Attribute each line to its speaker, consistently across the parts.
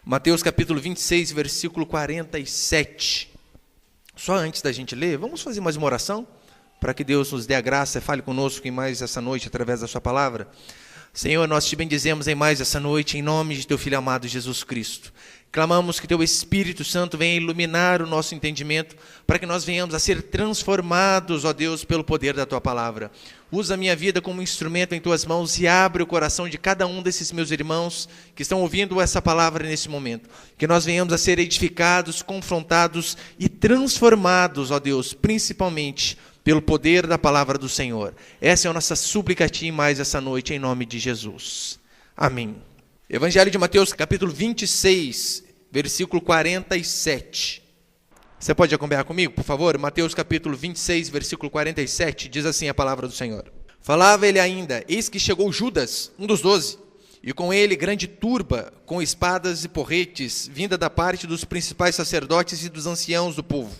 Speaker 1: Mateus capítulo 26, versículo 47. Só antes da gente ler, vamos fazer mais uma oração, para que Deus nos dê a graça e fale conosco em mais essa noite, através da sua palavra. Senhor, nós te bendizemos em mais essa noite, em nome de teu Filho amado Jesus Cristo. Clamamos que teu Espírito Santo venha iluminar o nosso entendimento, para que nós venhamos a ser transformados, ó Deus, pelo poder da tua palavra. Usa a minha vida como instrumento em tuas mãos e abre o coração de cada um desses meus irmãos que estão ouvindo essa palavra nesse momento. Que nós venhamos a ser edificados, confrontados e transformados, ó Deus, principalmente pelo poder da palavra do Senhor. Essa é a nossa súplica a ti mais essa noite, em nome de Jesus. Amém. Evangelho de Mateus, capítulo 26, versículo 47. Você pode acompanhar comigo, por favor? Mateus, capítulo 26, versículo 47, diz assim a palavra do Senhor. Falava ele ainda, eis que chegou Judas, um dos 12, e com ele grande turba, com espadas e porretes, vinda da parte dos principais sacerdotes e dos anciãos do povo.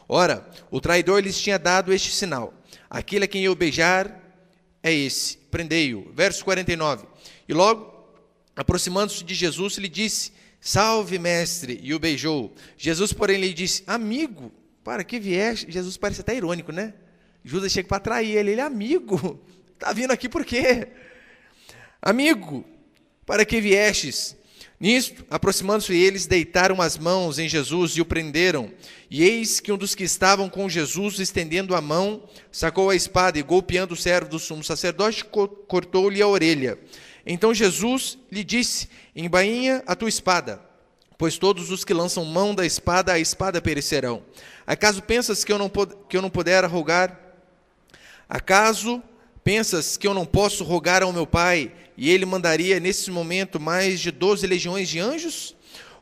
Speaker 1: Ora, o traidor lhes tinha dado este sinal: aquele a quem eu beijar é esse, prendei-o. Verso 49. E logo, aproximando-se de Jesus, lhe disse: salve, mestre, e o beijou. Jesus, porém, lhe disse: amigo, para que vieste? Jesus parece até irônico, né? Judas chega para trair ele, amigo, está vindo aqui por quê? Amigo, para que viestes? Nisto, aproximando-se eles, deitaram as mãos em Jesus e o prenderam. E eis que um dos que estavam com Jesus, estendendo a mão, sacou a espada e, golpeando o servo do sumo sacerdote, cortou-lhe a orelha. Então Jesus lhe disse: embainha a tua espada, pois todos os que lançam mão da espada, a espada perecerão. Acaso pensas que eu não pudera rogar? Acaso pensas que eu não posso rogar ao meu Pai, e ele mandaria nesse momento mais de 12 legiões de anjos?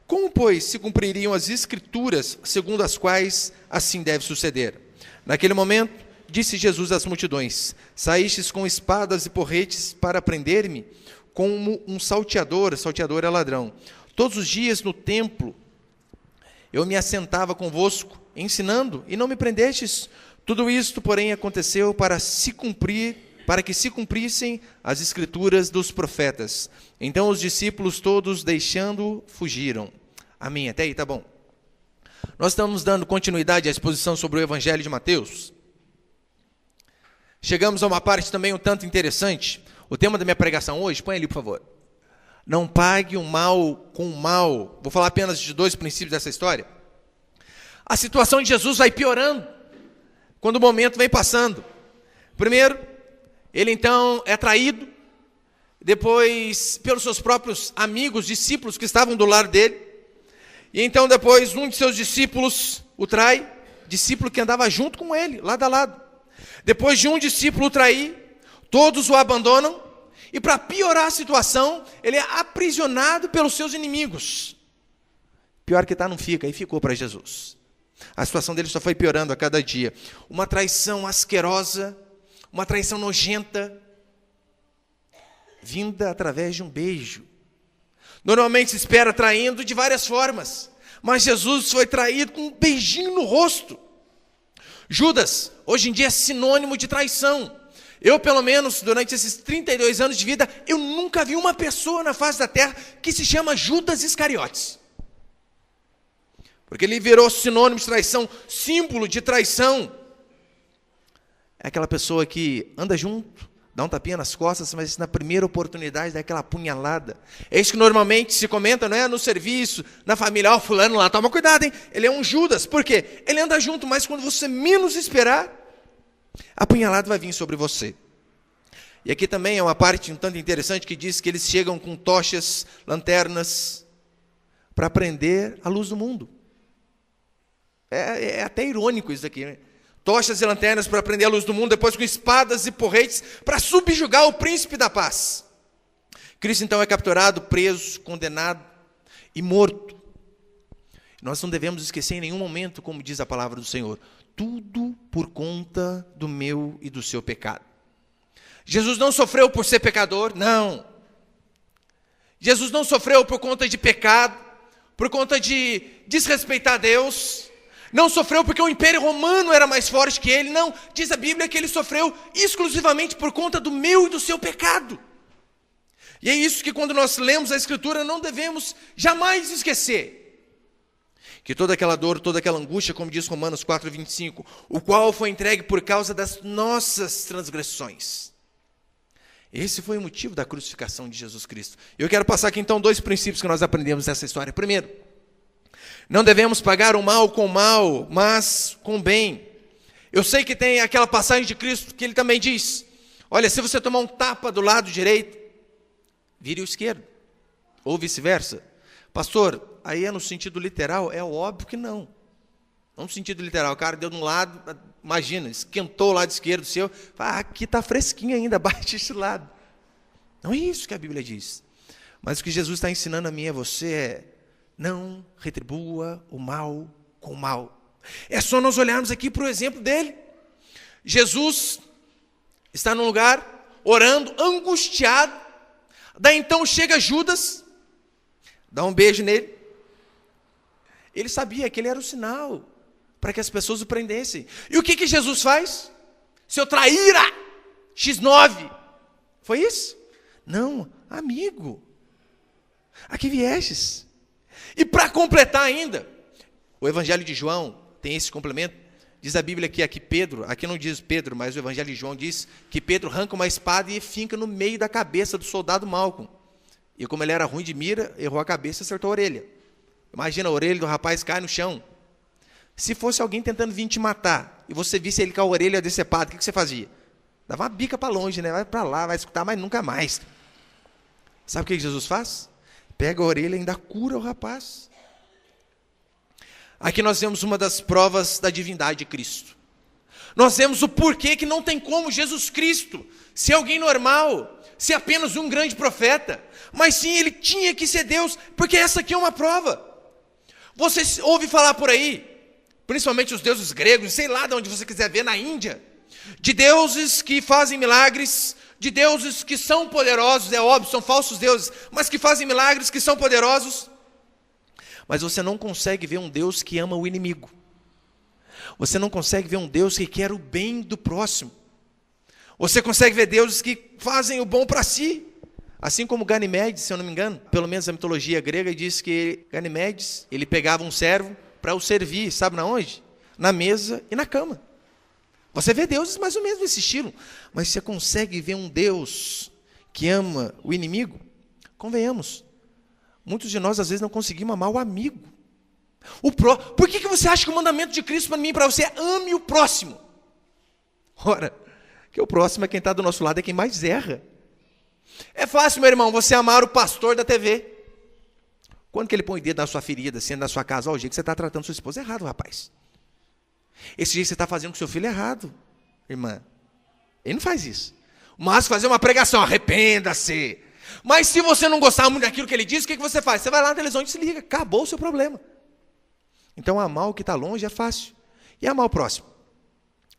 Speaker 1: Como, pois, se cumpririam as Escrituras, segundo as quais assim deve suceder? Naquele momento, disse Jesus às multidões: saístes com espadas e porretes para prender-me, como um salteador é ladrão. Todos os dias no templo eu me assentava convosco, ensinando, e não me prendestes. Tudo isto, porém, aconteceu para que se cumprissem as Escrituras dos profetas. Então os discípulos todos, deixando, fugiram. Amém. Até aí, tá bom. Nós estamos dando continuidade à exposição sobre o Evangelho de Mateus. Chegamos a uma parte também um tanto interessante. O tema da minha pregação hoje, põe ali, por favor. Não pague o mal com o mal. Vou falar apenas de 2 princípios dessa história. A situação de Jesus vai piorando quando o momento vem passando. Primeiro, ele então é traído. Depois, pelos seus próprios amigos, discípulos que estavam do lado dele. E então depois um de seus discípulos o trai. Discípulo que andava junto com ele, lado a lado. Depois de um discípulo o trair, todos o abandonam, e para piorar a situação, ele é aprisionado pelos seus inimigos. Pior que tá, não fica, e ficou para Jesus. A situação dele só foi piorando a cada dia. Uma traição asquerosa, uma traição nojenta, vinda através de um beijo. Normalmente se espera traindo de várias formas, mas Jesus foi traído com um beijinho no rosto. Judas, hoje em dia, é sinônimo de traição. Eu, pelo menos, durante esses 32 anos de vida, eu nunca vi uma pessoa na face da terra que se chama Judas Iscariotes. Porque ele virou sinônimo de traição, símbolo de traição. É aquela pessoa que anda junto, dá um tapinha nas costas, mas na primeira oportunidade dá aquela apunhalada. É isso que normalmente se comenta, não é? No serviço, na família, fulano lá, toma cuidado, hein? Ele é um Judas. Por quê? Ele anda junto, mas quando você menos esperar, a apunhalada vai vir sobre você. E aqui também é uma parte um tanto interessante que diz que eles chegam com tochas, lanternas, para prender a luz do mundo. É até irônico isso aqui, né? Tochas e lanternas para prender a luz do mundo, depois com espadas e porretes para subjugar o príncipe da paz. Cristo então é capturado, preso, condenado e morto. Nós não devemos esquecer em nenhum momento, como diz a palavra do Senhor, tudo por conta do meu e do seu pecado. Jesus não sofreu por ser pecador, não. Jesus não sofreu por conta de pecado, por conta de desrespeitar Deus. Não sofreu porque o Império Romano era mais forte que ele, não. Diz a Bíblia que ele sofreu exclusivamente por conta do meu e do seu pecado. E é isso que quando nós lemos a Escritura não devemos jamais esquecer. Que toda aquela dor, toda aquela angústia, como diz Romanos 4:25, o qual foi entregue por causa das nossas transgressões. Esse foi o motivo da crucificação de Jesus Cristo. Eu quero passar aqui então 2 princípios que nós aprendemos nessa história. Primeiro, não devemos pagar o mal com o mal, mas com o bem. Eu sei que tem aquela passagem de Cristo que ele também diz, olha, se você tomar um tapa do lado direito, vire o esquerdo, ou vice-versa. Pastor, aí é no sentido literal? É óbvio que não. Não no sentido literal, o cara deu de um lado, imagina, esquentou o lado esquerdo seu, fala, aqui está fresquinho ainda, bate esse lado. Não é isso que a Bíblia diz. Mas o que Jesus está ensinando a mim e a você é, não retribua o mal com o mal. É só nós olharmos aqui para o exemplo dele. Jesus está num lugar, orando, angustiado, daí então chega Judas, dá um beijo nele. Ele sabia que ele era o sinal para que as pessoas o prendessem. E o que Jesus faz? Seu traíra, X9. Foi isso? Não, amigo. Aqui viestes. E para completar ainda, o Evangelho de João tem esse complemento. Diz a Bíblia que aqui Pedro, aqui não diz Pedro, mas o Evangelho de João diz que Pedro arranca uma espada e finca no meio da cabeça do soldado Malco. E como ele era ruim de mira, errou a cabeça e acertou a orelha. Imagina, a orelha do rapaz cai no chão. Se fosse alguém tentando vir te matar, e você visse ele com a orelha decepada, o que você fazia? Dava uma bica para longe, né? Vai para lá, vai escutar, mas nunca mais. Sabe o que Jesus faz? Pega a orelha e ainda cura o rapaz. Aqui nós vemos uma das provas da divindade de Cristo. Nós vemos o porquê que não tem como Jesus Cristo ser alguém normal, ser apenas um grande profeta, mas sim, ele tinha que ser Deus, porque essa aqui é uma prova. Você ouve falar por aí, principalmente os deuses gregos, sei lá de onde você quiser ver, na Índia, de deuses que fazem milagres, de deuses que são poderosos, é óbvio, são falsos deuses, mas que fazem milagres, que são poderosos. Mas você não consegue ver um Deus que ama o inimigo. Você não consegue ver um Deus que quer o bem do próximo. Você consegue ver deuses que fazem o bom para si. Assim como Ganimedes, se eu não me engano, pelo menos a mitologia grega diz que Ganimedes, ele pegava um servo para o servir, sabe na onde? Na mesa e na cama. Você vê deuses mais ou menos desse estilo, mas você consegue ver um Deus que ama o inimigo? Convenhamos, muitos de nós às vezes não conseguimos amar o amigo. Por que você acha que o mandamento de Cristo para mim e para você é ame o próximo? Ora, que o próximo é quem está do nosso lado, é quem mais erra. É fácil, meu irmão, você amar o pastor da TV. Quando que ele põe o dedo na sua ferida, sendo na sua casa, ó, o jeito que você está tratando sua esposa é errado, rapaz. Esse jeito que você está fazendo com seu filho é errado, irmã. Ele não faz isso. Mas fazer uma pregação, arrependa-se. Mas se você não gostar muito daquilo que ele diz, o que você faz? Você vai lá na televisão e desliga, acabou o seu problema. Então amar o que está longe é fácil. E amar o próximo.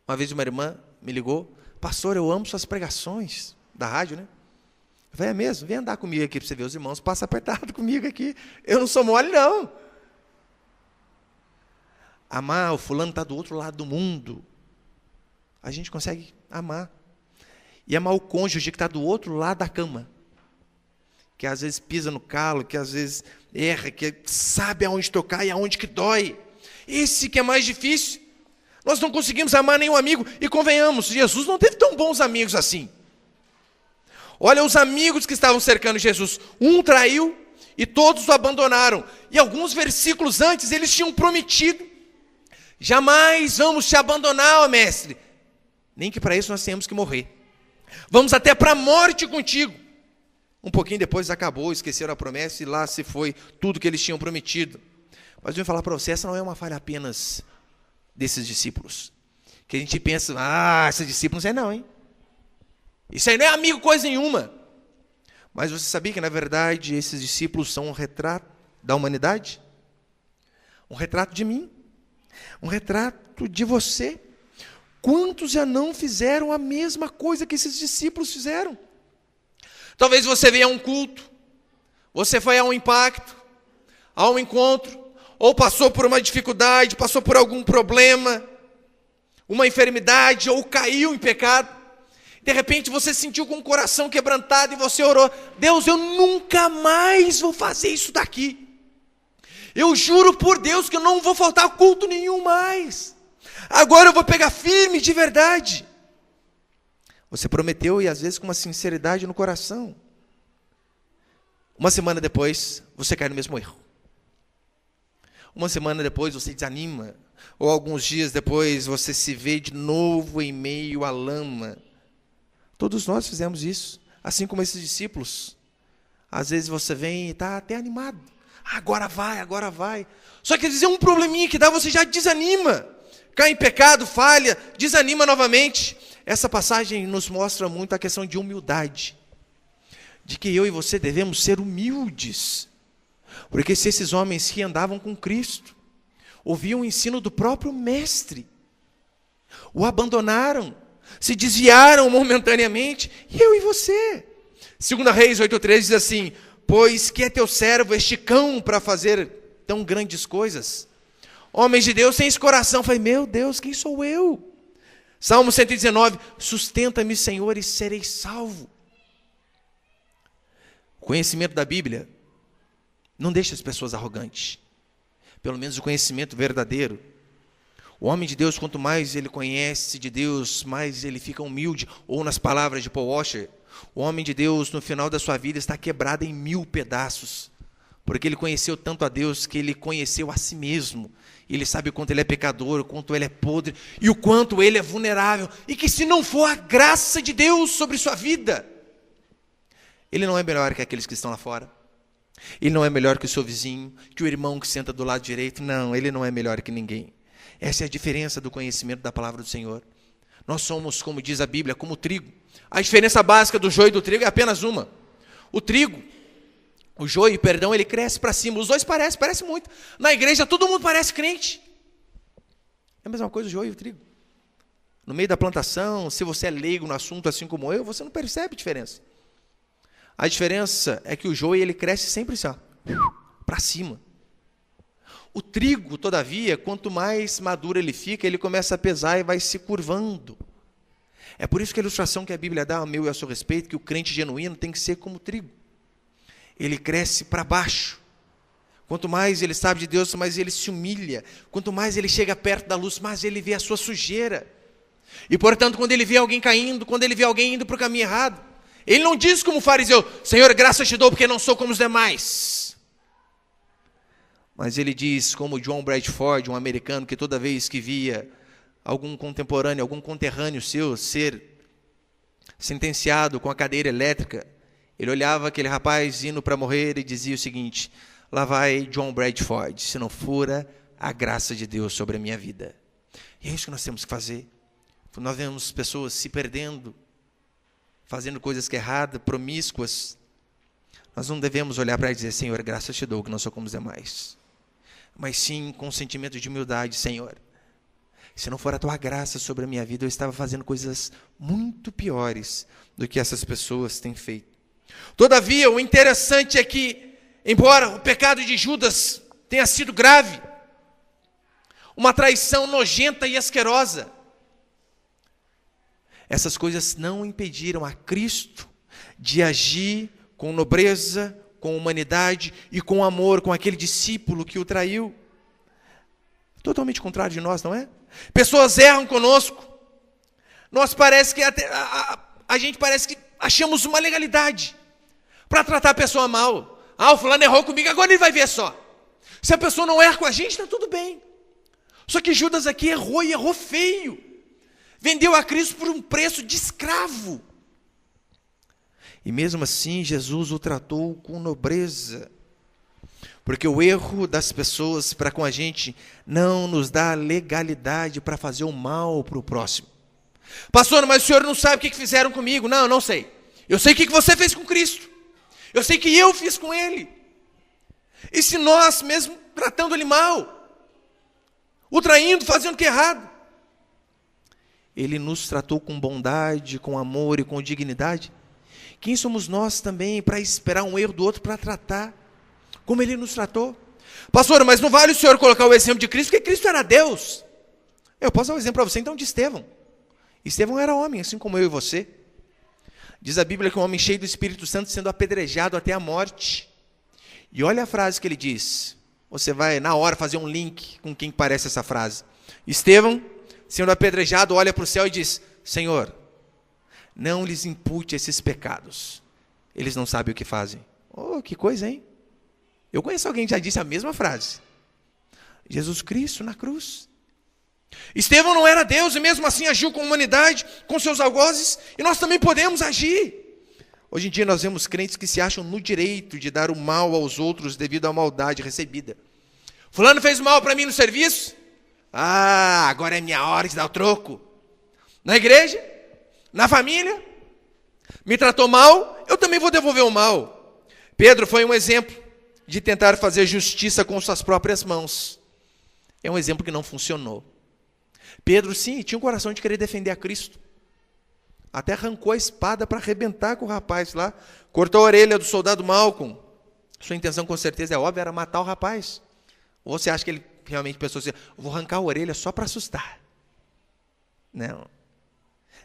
Speaker 1: Uma vez uma irmã me ligou, pastor, eu amo suas pregações da rádio, né? Eu falei, é mesmo? Vem andar comigo aqui para você ver os irmãos, passa apertado comigo aqui. Eu não sou mole, não. Amar, o fulano está do outro lado do mundo. A gente consegue amar. E amar o cônjuge que está do outro lado da cama. Que às vezes pisa no calo, que às vezes erra, que sabe aonde tocar e aonde que dói. Esse que é mais difícil. Nós não conseguimos amar nenhum amigo. E convenhamos, Jesus não teve tão bons amigos assim. Olha os amigos que estavam cercando Jesus. Um traiu e todos o abandonaram. E alguns versículos antes eles tinham prometido: jamais vamos te abandonar, ó mestre. Nem que para isso nós tenhamos que morrer. Vamos até para a morte contigo. Um pouquinho depois acabou, esqueceram a promessa e lá se foi tudo que eles tinham prometido. Mas eu vou falar para você, essa não é uma falha apenas desses discípulos. Que a gente pensa, esses discípulos não é não, hein? Isso aí não é amigo coisa nenhuma. Mas você sabia que, na verdade, esses discípulos são um retrato da humanidade? Um retrato de mim. Um retrato de você. Quantos já não fizeram a mesma coisa que esses discípulos fizeram? Talvez você veio a um culto, você foi a um impacto, a um encontro, ou passou por uma dificuldade, passou por algum problema, uma enfermidade, ou caiu em pecado. De repente você se sentiu com o coração quebrantado e você orou: Deus, eu nunca mais vou fazer isso daqui. Eu juro por Deus que eu não vou faltar culto nenhum mais. Agora eu vou pegar firme de verdade. Você prometeu, e às vezes com uma sinceridade no coração. Uma semana depois, você cai no mesmo erro. Uma semana depois você desanima. Ou alguns dias depois você se vê de novo em meio à lama. Todos nós fizemos isso. Assim como esses discípulos. Às vezes você vem e está até animado. Agora vai, agora vai. Só que às vezes é um probleminha que dá, você já desanima. Cai em pecado, falha, desanima novamente. Essa passagem nos mostra muito a questão de humildade. De que eu e você devemos ser humildes. Porque se esses homens que andavam com Cristo ouviam o ensino do próprio Mestre, o abandonaram, se desviaram momentaneamente, e eu e você? 2 Reis 8,13 diz assim: pois que é teu servo este cão para fazer tão grandes coisas? Homens de Deus têm esse coração. Eu falei: meu Deus, quem sou eu? Salmo 119, sustenta-me, Senhor, e serei salvo. O conhecimento da Bíblia não deixa as pessoas arrogantes. Pelo menos o conhecimento verdadeiro. O homem de Deus, quanto mais ele conhece de Deus, mais ele fica humilde. Ou nas palavras de Paul Washer, o homem de Deus, no final da sua vida, está quebrado em 1000 pedaços. Porque ele conheceu tanto a Deus, que ele conheceu a si mesmo. Ele sabe o quanto ele é pecador, o quanto ele é podre, e o quanto ele é vulnerável. E que se não for a graça de Deus sobre sua vida, ele não é melhor que aqueles que estão lá fora. Ele não é melhor que o seu vizinho, que o irmão que senta do lado direito. Não, ele não é melhor que ninguém. Essa é a diferença do conhecimento da palavra do Senhor. Nós somos, como diz a Bíblia, como o trigo. A diferença básica do joio e do trigo é apenas uma. O trigo, o joio, perdão, ele cresce para cima. Os dois parecem muito. Na igreja todo mundo parece crente. É a mesma coisa o joio e o trigo. No meio da plantação, se você é leigo no assunto assim como eu, você não percebe diferença. A diferença é que o joio ele cresce sempre assim, para cima. O trigo, todavia, quanto mais maduro ele fica, ele começa a pesar e vai se curvando. É por isso que a ilustração que a Bíblia dá ao meu e ao seu respeito, que o crente genuíno tem que ser como o trigo. Ele cresce para baixo. Quanto mais ele sabe de Deus, mais ele se humilha. Quanto mais ele chega perto da luz, mais ele vê a sua sujeira. E, portanto, quando ele vê alguém caindo, quando ele vê alguém indo para o caminho errado, ele não diz como o fariseu: Senhor, graças te dou porque não sou como os demais. Mas ele diz como John Bradford, um americano, que toda vez que via algum contemporâneo, algum conterrâneo seu ser sentenciado com a cadeira elétrica, ele olhava aquele rapaz indo para morrer e dizia o seguinte: lá vai John Bradford, se não fora a graça de Deus sobre a minha vida. E é isso que nós temos que fazer. Nós vemos pessoas se perdendo, fazendo coisas que é erradas, promíscuas. Nós não devemos olhar para ele e dizer: Senhor, graças te dou que não sou como os demais. Mas sim com um sentimento de humildade: Senhor, se não for a tua graça sobre a minha vida, eu estava fazendo coisas muito piores do que essas pessoas têm feito. Todavia, o interessante é que, embora o pecado de Judas tenha sido grave, uma traição nojenta e asquerosa, essas coisas não impediram a Cristo de agir com nobreza, com humanidade e com amor com aquele discípulo que o traiu. Totalmente contrário de nós, não é? Pessoas erram conosco. Nós parece que a gente parece que achamos uma legalidade para tratar a pessoa mal. O fulano errou comigo, agora ele vai ver só. Se a pessoa não erra com a gente, está tudo bem. Só que Judas aqui errou e errou feio. Vendeu a Cristo por um preço de escravo. E mesmo assim, Jesus o tratou com nobreza. Porque o erro das pessoas para com a gente não nos dá legalidade para fazer o mal para o próximo. Pastor, mas o senhor não sabe o que fizeram comigo. Não, não sei. Eu sei o que você fez com Cristo. Eu sei que eu fiz com Ele. E se nós, mesmo tratando Ele mal, o traindo, fazendo o que é errado, Ele nos tratou com bondade, com amor e com dignidade, quem somos nós também para esperar um erro do outro para tratar como Ele nos tratou? Pastor, mas não vale o senhor colocar o exemplo de Cristo, porque Cristo era Deus. Eu posso dar um exemplo para você então de Estevão. Estevão era homem, assim como eu e você. Diz a Bíblia que um homem cheio do Espírito Santo sendo apedrejado até a morte. E olha a frase que ele diz. Você vai, na hora, fazer um link com quem parece essa frase. Estevão, sendo apedrejado, olha para o céu e diz: Senhor, não lhes impute esses pecados. Eles não sabem o que fazem. Oh, que coisa, hein? Eu conheço alguém que já disse a mesma frase. Jesus Cristo na cruz. Estevão não era Deus e mesmo assim agiu com a humanidade, com seus algozes, e nós também podemos agir. Hoje em dia nós vemos crentes que se acham no direito de dar o mal aos outros devido à maldade recebida. Fulano fez mal para mim no serviço? Ah, agora é minha hora de dar o troco. Na igreja? Na família? Me tratou mal? Eu também vou devolver o mal. Pedro foi um exemplo de tentar fazer justiça com suas próprias mãos. É um exemplo que não funcionou. Pedro, sim, tinha um coração de querer defender a Cristo. Até arrancou a espada para arrebentar com o rapaz lá. Cortou a orelha do soldado Malcolm. Sua intenção, com certeza, é óbvia, era matar o rapaz. Ou você acha que ele realmente pensou assim: vou arrancar a orelha só para assustar? Não.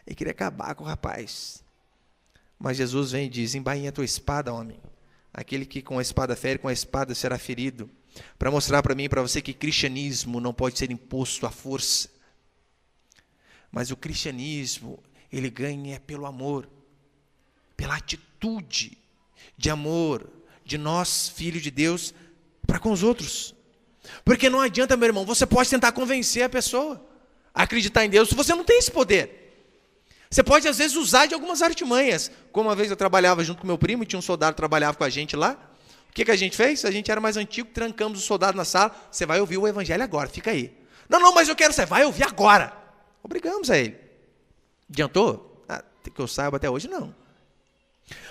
Speaker 1: Ele queria acabar com o rapaz. Mas Jesus vem e diz: embainha a tua espada, homem. Aquele que com a espada fere, com a espada será ferido. Para mostrar para mim e para você que cristianismo não pode ser imposto à força. Mas o cristianismo, ele ganha pelo amor, pela atitude de amor de nós, filhos de Deus, para com os outros. Porque não adianta, meu irmão, você pode tentar convencer a pessoa a acreditar em Deus, se você não tem esse poder. Você pode, às vezes, usar de algumas artimanhas. Como uma vez eu trabalhava junto com meu primo, e tinha um soldado que trabalhava com a gente lá. O que a gente fez? A gente era mais antigo, trancamos o soldado na sala. Você vai ouvir o evangelho agora, fica aí. Não, mas eu quero, você vai ouvir agora. Obrigamos a ele. Adiantou? Que eu saiba até hoje, não.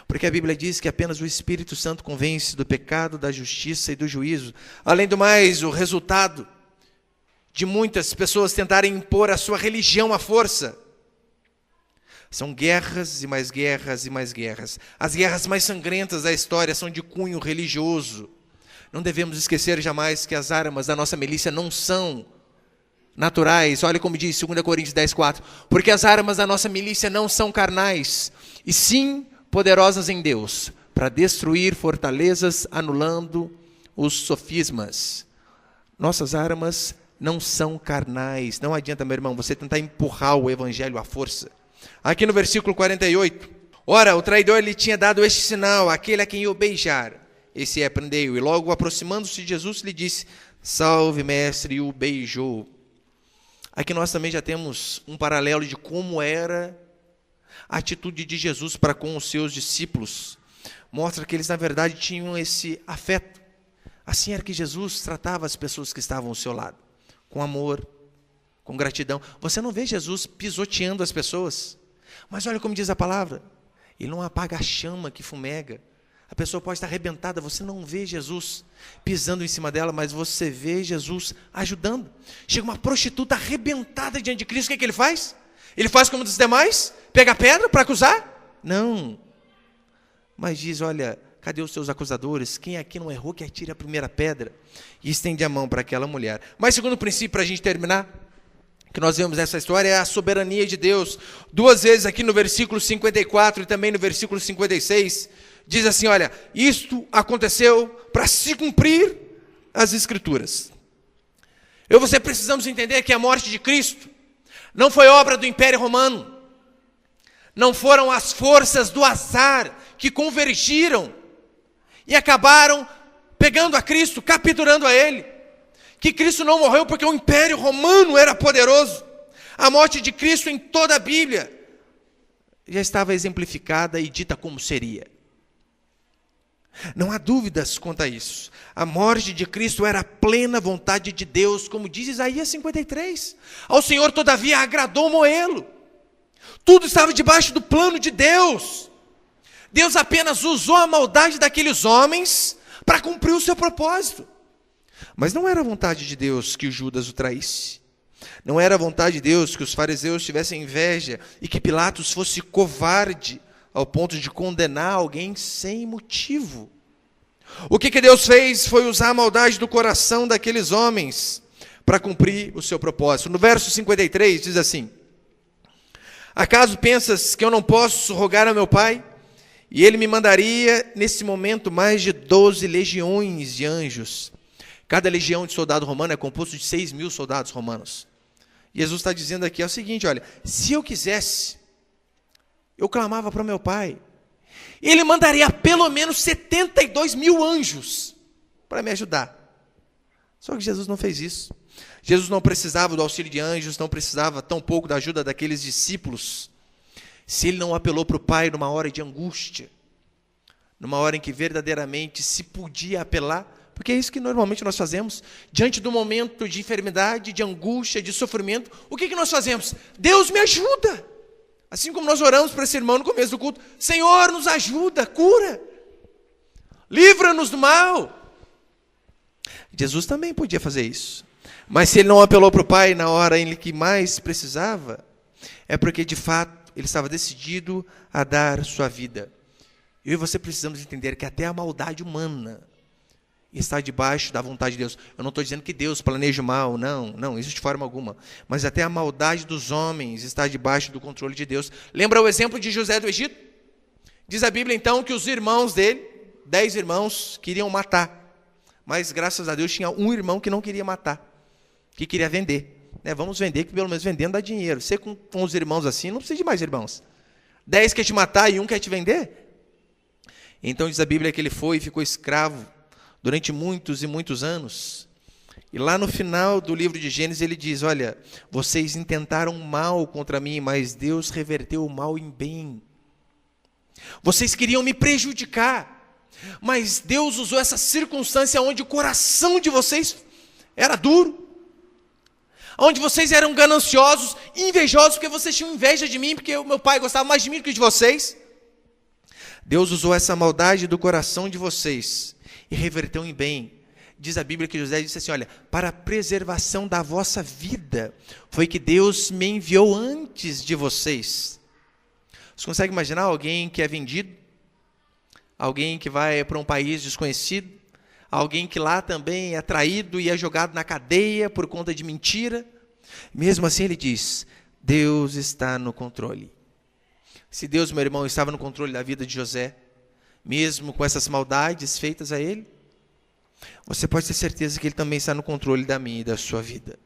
Speaker 1: Porque a Bíblia diz que apenas o Espírito Santo convence do pecado, da justiça e do juízo. Além do mais, o resultado de muitas pessoas tentarem impor a sua religião à força são guerras e mais guerras e mais guerras. As guerras mais sangrentas da história são de cunho religioso. Não devemos esquecer jamais que as armas da nossa milícia não são naturais. Olha como diz 2 Coríntios 10:4. Porque as armas da nossa milícia não são carnais, e sim poderosas em Deus, para destruir fortalezas, anulando os sofismas. Nossas armas não são carnais. Não adianta, meu irmão, você tentar empurrar o evangelho à força. Aqui no versículo 48. Ora, o traidor lhe tinha dado este sinal: aquele a quem eu beijar, esse é, prendei-o. E logo aproximando-se de Jesus, lhe disse: salve, mestre, e o beijou. Aqui nós também já temos um paralelo de como era a atitude de Jesus para com os seus discípulos. Mostra que eles, na verdade, tinham esse afeto. Assim era que Jesus tratava as pessoas que estavam ao seu lado, com amor, com gratidão. Você não vê Jesus pisoteando as pessoas, mas olha como diz a palavra: ele não apaga a chama que fumega. A pessoa pode estar arrebentada, você não vê Jesus pisando em cima dela, mas você vê Jesus ajudando. Chega uma prostituta arrebentada diante de Cristo, o que ele faz? Ele faz como os demais? Pega a pedra para acusar? Não. Mas diz: olha, cadê os seus acusadores? Quem aqui não errou, que atire a primeira pedra. E estende a mão para aquela mulher. Mas segundo princípio, para a gente terminar, que nós vemos nessa história, é a soberania de Deus. 2 vezes aqui no versículo 54 e também no versículo 56, diz assim: olha, isto aconteceu para se cumprir as Escrituras. Eu e você precisamos entender que a morte de Cristo não foi obra do Império Romano. Não foram as forças do azar que convergiram e acabaram pegando a Cristo, capturando a Ele. Que Cristo não morreu porque o Império Romano era poderoso. A morte de Cristo em toda a Bíblia já estava exemplificada e dita como seria. Não há dúvidas quanto a isso. A morte de Cristo era a plena vontade de Deus, como diz Isaías 53. Ao Senhor, todavia, agradou moê-lo. Tudo estava debaixo do plano de Deus. Deus apenas usou a maldade daqueles homens para cumprir o seu propósito. Mas não era a vontade de Deus que Judas o traísse. Não era a vontade de Deus que os fariseus tivessem inveja e que Pilatos fosse covarde ao ponto de condenar alguém sem motivo. O que Deus fez foi usar a maldade do coração daqueles homens para cumprir o seu propósito. No verso 53 diz assim: Acaso pensas que eu não posso rogar ao meu Pai? E ele me mandaria, nesse momento, mais de 12 legiões de anjos. Cada legião de soldado romano é composto de 6.000 soldados romanos. E Jesus está dizendo aqui o seguinte, olha, se eu quisesse, eu clamava para o meu Pai. Ele mandaria pelo menos 72.000 anjos para me ajudar. Só que Jesus não fez isso. Jesus não precisava do auxílio de anjos, não precisava tampouco da ajuda daqueles discípulos. Se ele não apelou para o Pai numa hora de angústia, numa hora em que verdadeiramente se podia apelar, porque é isso que normalmente nós fazemos, diante do momento de enfermidade, de angústia, de sofrimento, o que nós fazemos? Deus me ajuda! Assim como nós oramos para esse irmão no começo do culto, Senhor, nos ajuda, cura, livra-nos do mal. Jesus também podia fazer isso, mas se ele não apelou para o Pai na hora em que mais precisava, é porque de fato ele estava decidido a dar sua vida. Eu e você precisamos entender que até a maldade humana está debaixo da vontade de Deus. Eu não estou dizendo que Deus planeja o mal, não, isso de forma alguma. Mas até a maldade dos homens está debaixo do controle de Deus. Lembra o exemplo de José do Egito? Diz a Bíblia então que os irmãos dele, 10 irmãos, queriam matar. Mas graças a Deus tinha um irmão que não queria matar, que queria vender. Vamos vender, que pelo menos vendendo dá dinheiro. Você com os irmãos assim, não precisa de mais irmãos. 10 quer te matar e um quer te vender? Então diz a Bíblia que ele foi e ficou escravo durante muitos e muitos anos. E lá no final do livro de Gênesis ele diz, olha, vocês intentaram mal contra mim, mas Deus reverteu o mal em bem. Vocês queriam me prejudicar, mas Deus usou essa circunstância onde o coração de vocês era duro, onde vocês eram gananciosos, invejosos, porque vocês tinham inveja de mim, porque o meu pai gostava mais de mim do que de vocês. Deus usou essa maldade do coração de vocês e reverteu em bem. Diz a Bíblia que José disse assim, olha, para a preservação da vossa vida, foi que Deus me enviou antes de vocês. Você consegue imaginar alguém que é vendido? Alguém que vai para um país desconhecido? Alguém que lá também é traído e é jogado na cadeia por conta de mentira? Mesmo assim ele diz, Deus está no controle. Se Deus, meu irmão, estava no controle da vida de José, mesmo com essas maldades feitas a ele, você pode ter certeza que ele também está no controle da minha e da sua vida.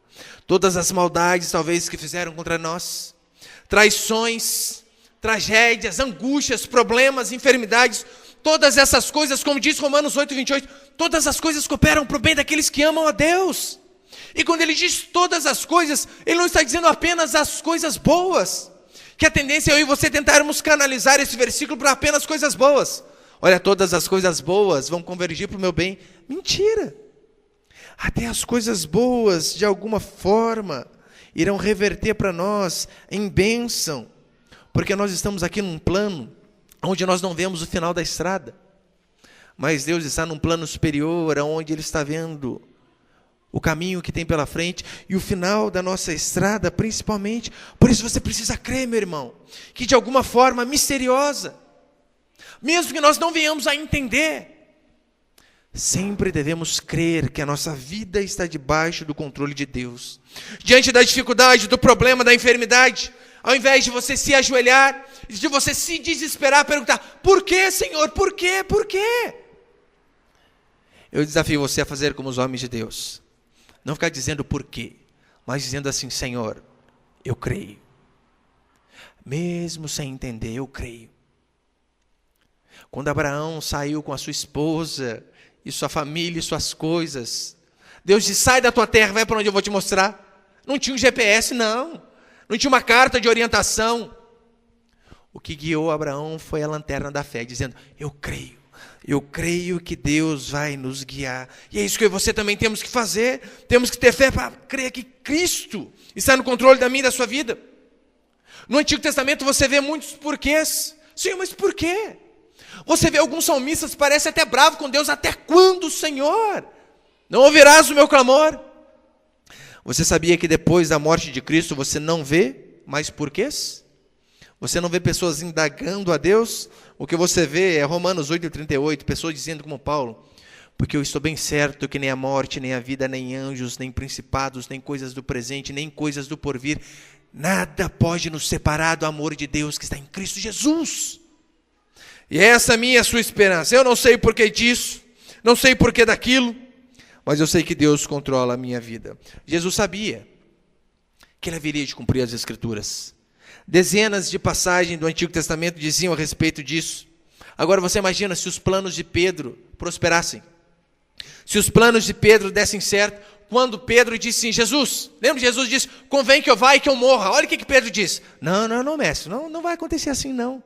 Speaker 1: Todas as maldades, talvez, que fizeram contra nós, traições, tragédias, angústias, problemas, enfermidades, todas essas coisas, como diz Romanos 8:28, todas as coisas cooperam para o bem daqueles que amam a Deus. E quando ele diz todas as coisas, ele não está dizendo apenas as coisas boas, que a tendência é eu e você tentarmos canalizar esse versículo para apenas coisas boas. Olha, todas as coisas boas vão convergir para o meu bem. Mentira! Até as coisas boas, de alguma forma, irão reverter para nós em bênção, porque nós estamos aqui num plano onde nós não vemos o final da estrada, mas Deus está num plano superior, onde Ele está vendo o caminho que tem pela frente e o final da nossa estrada, principalmente. Por isso você precisa crer, meu irmão, que de alguma forma misteriosa, mesmo que nós não venhamos a entender, sempre devemos crer que a nossa vida está debaixo do controle de Deus. Diante da dificuldade, do problema, da enfermidade, ao invés de você se ajoelhar, de você se desesperar, perguntar, por que, Senhor, por quê, por quê? Eu desafio você a fazer como os homens de Deus. Não ficar dizendo por quê, mas dizendo assim, Senhor, eu creio. Mesmo sem entender, eu creio. Quando Abraão saiu com a sua esposa e sua família e suas coisas, Deus disse, sai da tua terra, vai para onde eu vou te mostrar. Não tinha um GPS, não tinha uma carta de orientação. O que guiou Abraão foi a lanterna da fé, dizendo, eu creio que Deus vai nos guiar. E é isso que eu e você também temos que fazer. Temos que ter fé para crer que Cristo está no controle da minha e da sua vida. No Antigo Testamento você vê muitos porquês. Senhor, mas por quê? Você vê alguns salmistas, parece até bravo com Deus. Até quando, Senhor? Não ouvirás o meu clamor? Você sabia que depois da morte de Cristo você não vê mais porquês? Você não vê pessoas indagando a Deus? O que você vê é Romanos 8:38, pessoas dizendo como Paulo, porque eu estou bem certo que nem a morte, nem a vida, nem anjos, nem principados, nem coisas do presente, nem coisas do porvir, Nada pode nos separar do amor de Deus que está em Cristo Jesus. E essa é a minha e a sua esperança. Eu não sei porquê disso, não sei porquê daquilo, mas eu sei que Deus controla a minha vida. Jesus sabia que ele haveria de cumprir as Escrituras. Dezenas de passagens do Antigo Testamento diziam a respeito disso. Agora você imagina se os planos de Pedro prosperassem. Se os planos de Pedro dessem certo, quando Pedro disse assim, Jesus, lembra que Jesus disse, convém que eu vá e que eu morra. Olha o que Pedro disse. Não, mestre, não vai acontecer assim não.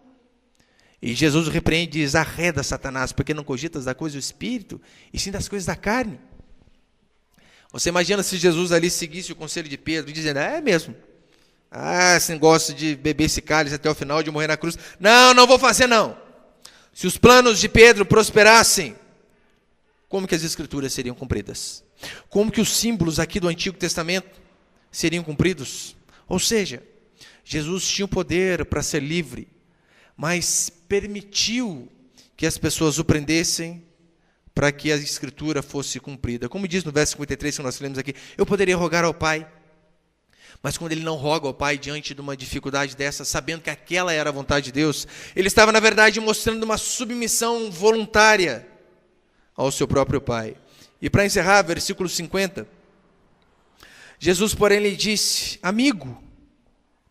Speaker 1: E Jesus o repreende e diz, arreda Satanás, porque não cogitas da coisa do Espírito, e sim das coisas da carne. Você imagina se Jesus ali seguisse o conselho de Pedro, dizendo, é mesmo. Esse negócio de beber esse cálice até o final, de morrer na cruz. Não vou fazer não. Se os planos de Pedro prosperassem, como que as Escrituras seriam cumpridas? Como que os símbolos aqui do Antigo Testamento seriam cumpridos? Ou seja, Jesus tinha o poder para ser livre, mas permitiu que as pessoas o prendessem para que a Escritura fosse cumprida. Como diz no verso 53 que nós lemos aqui, eu poderia rogar ao Pai, mas quando ele não roga ao Pai diante de uma dificuldade dessa, sabendo que aquela era a vontade de Deus, ele estava, na verdade, mostrando uma submissão voluntária ao seu próprio Pai. E para encerrar, versículo 50, Jesus, porém, lhe disse, amigo,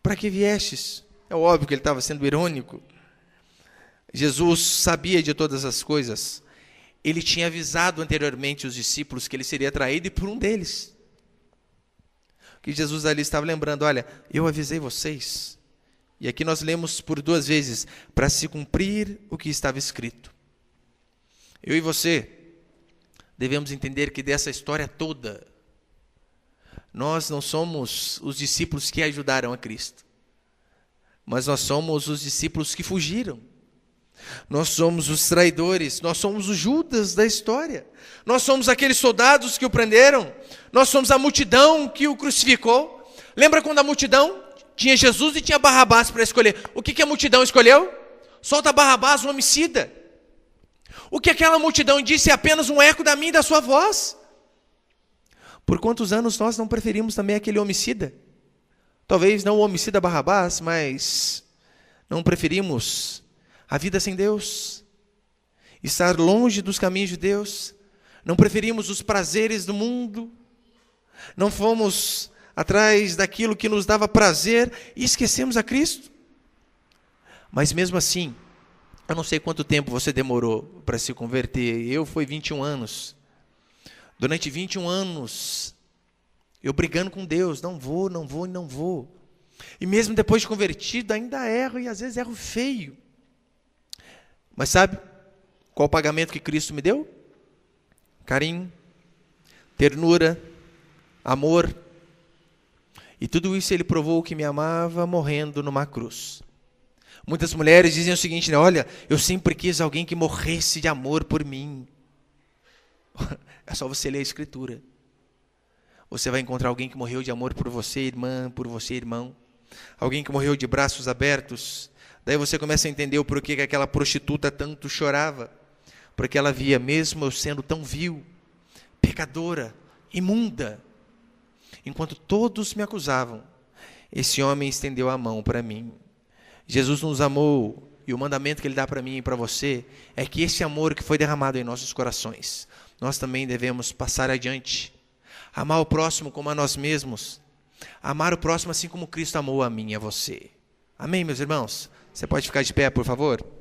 Speaker 1: para que viestes? É óbvio que ele estava sendo irônico. Jesus sabia de todas as coisas. Ele tinha avisado anteriormente os discípulos que ele seria traído e por um deles. Que Jesus ali estava lembrando, olha, eu avisei vocês. E aqui nós lemos por 2 vezes, para se cumprir o que estava escrito. Eu e você devemos entender que dessa história toda, nós não somos os discípulos que ajudaram a Cristo, mas nós somos os discípulos que fugiram. Nós somos os traidores, nós somos os Judas da história. Nós somos aqueles soldados que o prenderam, nós somos a multidão que o crucificou. Lembra quando a multidão tinha Jesus e tinha Barrabás para escolher? O que a multidão escolheu? Solta Barrabás, o homicida. O que aquela multidão disse é apenas um eco da minha e da sua voz. Por quantos anos nós não preferimos também aquele homicida? Talvez não o homicida Barrabás, mas não preferimos a vida sem Deus, estar longe dos caminhos de Deus, não preferimos os prazeres do mundo, não fomos atrás daquilo que nos dava prazer e esquecemos a Cristo. Mas mesmo assim, eu não sei quanto tempo você demorou para se converter. Foi 21 anos. Durante 21 anos, eu brigando com Deus, não vou. E mesmo depois de convertido, ainda erro, e às vezes erro feio. Mas sabe qual o pagamento que Cristo me deu? Carinho, ternura, amor. E tudo isso ele provou que me amava morrendo numa cruz. Muitas mulheres dizem o seguinte, né? Olha, eu sempre quis alguém que morresse de amor por mim. É só você ler a Escritura. Você vai encontrar alguém que morreu de amor por você, irmã, por você, irmão. Alguém que morreu de braços abertos. Daí você começa a entender o porquê que aquela prostituta tanto chorava. Porque ela via, mesmo eu sendo tão vil, pecadora, imunda, enquanto todos me acusavam, esse homem estendeu a mão para mim. Jesus nos amou, e o mandamento que ele dá para mim e para você, é que esse amor que foi derramado em nossos corações, nós também devemos passar adiante. Amar o próximo como a nós mesmos. Amar o próximo assim como Cristo amou a mim e a você. Amém, meus irmãos? Você pode ficar de pé, por favor?